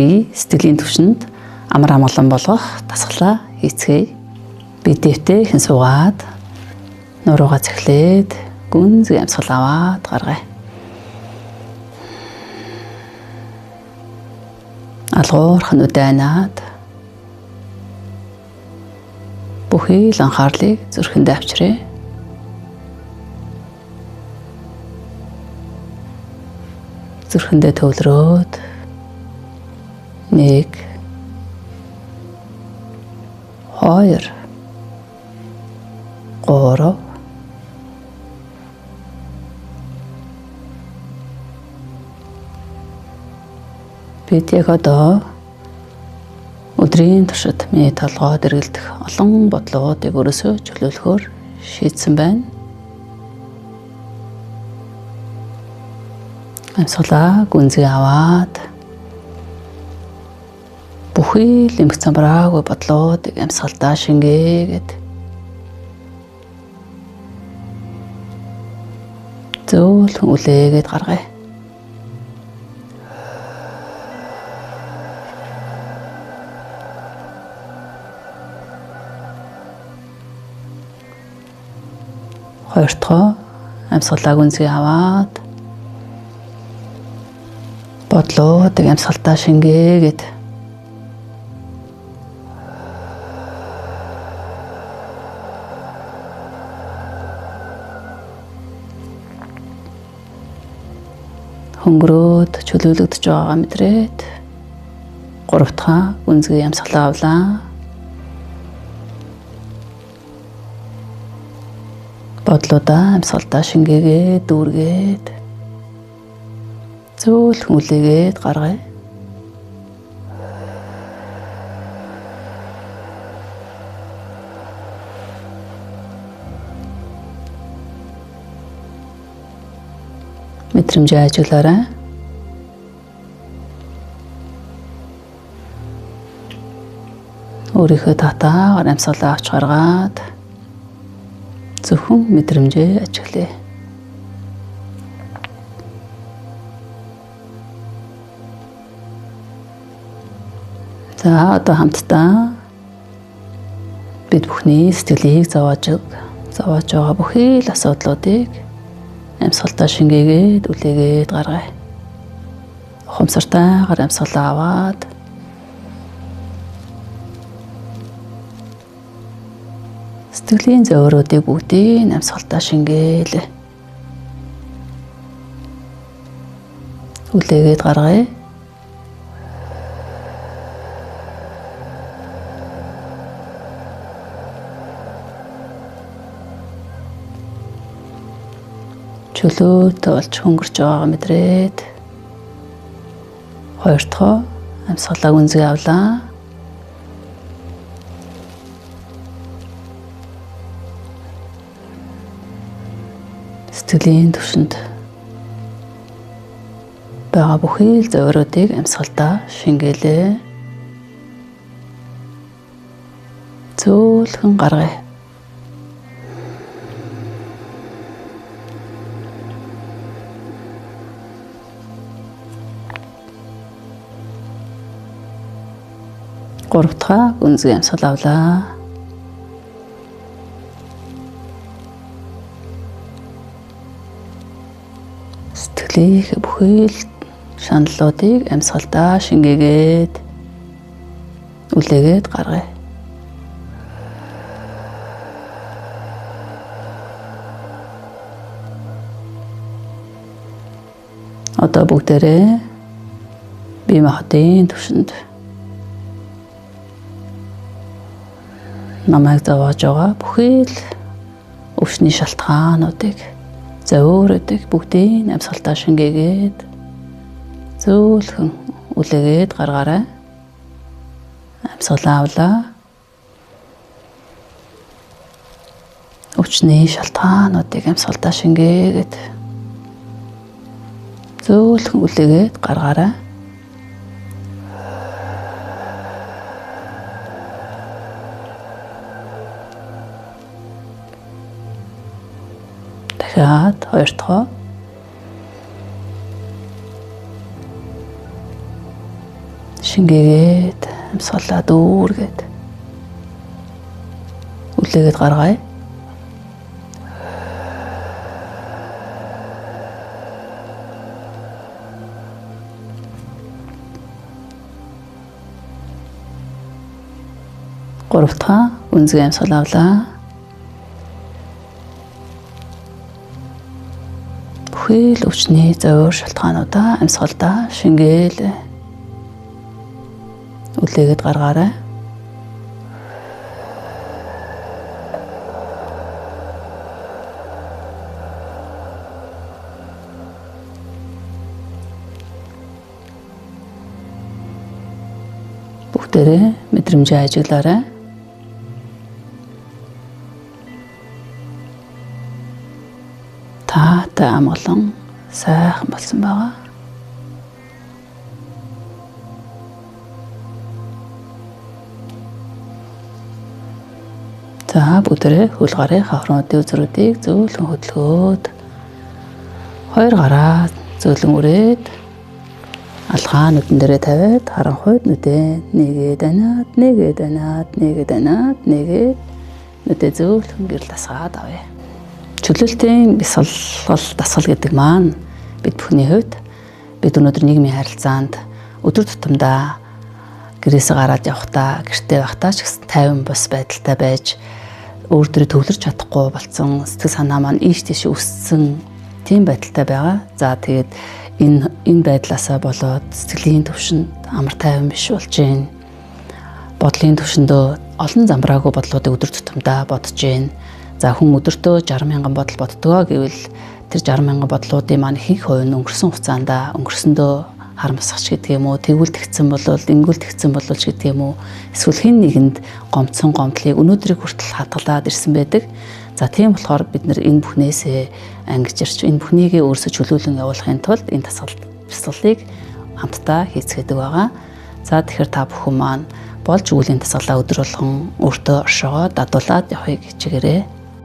бие сэтгэлийн түвшинд амар амгалан болгох дасгалаа хийцгээе. Бие дэвтээ хэн суугаад нуруугаа цэхлээд гүнзгий амьсгал аваад гаргая. Алгуурхан үдэнаад бүхий л анхаарлыг зүрхэндээ авчиръя. Зүрхэндээ төвлөрөөд 1 2 3 бид яг одоо өдрийн туршид миний толгойд эргэлдэх олон бодлогуудыг өрөөсөө чөлөөлөхөөр шийдсэн байна. Амьсгалаа гүнзгий аваад бүхий л эмх замбраагүй бодлоодыг амьсгалдаа шингээгээд зөөлхөн үлээгээд гаргая. Хоёрдугаар амьсгалаа гүнзгий аваад бодлоодыг амьсгалдаа шингээгээд хөнгөрөөд чөлөөлөгдөж байгаагаа мэдрээд гуравдугаар гүнзгий амьсгалаа авлаа. Бодлоодаа амьсгалдаа шингээгээд дүүргээд зөөлхөн үлээгээд гаргая. Мэдрэмжээ ажиглаарай. Өөрийнхөө татаагаар амьсгалаа авч гаргаад зөвхөн мэдрэмжээ ажиглая. За одоо хамтдаа бид бүхний сэтгэлийг зовоож байгаа бүхий л асуудлуудыг амьсгалдаа шингээгээд үлээгээд гаргая. Ухамсартайгаар амьсгалаа аваад сэтгэлийн зовооруудыг бүгдийг амьсгалдаа шингээлээ. Үлээгээд гаргая. Чөлөөтэй болж хөнгөрч байгаагаа мэдрээд хоёрдугаар амьсгалаа гүнзгий авлаа. Сэтгэлийн түвшинд байгаа бүхий л зовооруудыг амьсгалдаа шингээлээ. Зөөлхөн гаргая. Гуравдугаар гүнзгий амьсгал авлаа. Сэтгэлийнхээ бүхий л шаналлуудыг амьсгалдаа шингээгээд үлээгээд гаргая. Одоо бүгдээрээ бие махбодын түвшинд намайг зовоож байгаа бүхий л өвчний шалтгаануудыг, зовооруудыг бүгдийг амьсгалдаа шингээгээд зөөлхөн үлээгээд гаргаарай. Амьсгалаа авлаа. Өвчний шалтгаануудыг амьсгалдаа шингээгээд зөөлхөн үлээгээд гаргаарай. Дахиад хоёрдугаар шингээгээд амьсгалаа дүүргээд үлээгээд гаргая. Гуравтаа үнзгээ амьсгал авлаа. Бүхэл өвчний зовир шалтгаануудаа амьсгалдаа шингээл үлээгээд гаргаарай. Бүгдээрээ мэдрэмжээ ажиглаарай. Таатай амгалан сайхан болсон байгаа. За бүгдээрээ хөл гарын хавруудын үзрүүдийг зөөлөн хөдөлгөөд хоёр гараа зөөлөн үрээд алхаа нүдэн дээрээ тавиад харанхуйд нүдэн нэгээд анаад нэгээд анаад нэгээд анаад нэгээд нүдэ зөөлөн гэрэл тасгаад авъя. Чөлөөлтийн бясалгал дасгал гэдэг маань бид бүхний хувьд бид өнөөдөр нийгмийн харилцаанд өдөр тутамдаа гэрээсээ гараад явахдаа гэртээ байхдаа ч гэсэн тайван бос байдалтай байж өөртөө төвлөрч чадахгүй болсон сэтгэл санаа маань ийш тийш өссөн тийм байдалтай байгаа. За тэгээд энэ байдлаасаа болоод сэтгэлийн төвшөнд амар тайван биш болж байна. Бодлын төвшөндөө олон замбраагүй бодлуудыг өдөр тутамдаа бодож байна. За хүн өдөртөө 60,000 бодол боддгоо гэвэл тэр 60,000 бодлуудын маань ихэнх хувь нь өнгөрсөн хугацаанд өнгөрсөндөө харамсагч гэдэг юм уу, тэгвэл тэгсэн болвол ингүүл тэгсэн болвол ч гэдэг юм уу, эсвэл хэн нэгэнд гомцсон гомдлыг өнөөдрийг хүртэл хадгалаад ирсэн байдаг. За тийм болохоор бид нэр энэ бүхнээсээ ангижирч энэ бүхнийгээ өөрсөд чөлөөлөн явуулахын тулд энэ тасгалыг хамтдаа хийцгээдэг байгаа. За тэгэхээр та бүхэн маань болж өгөлийн тасгалаа өдөр болгон өөртөө оршоогоо дадуулаад явахыг хичээгээрэй.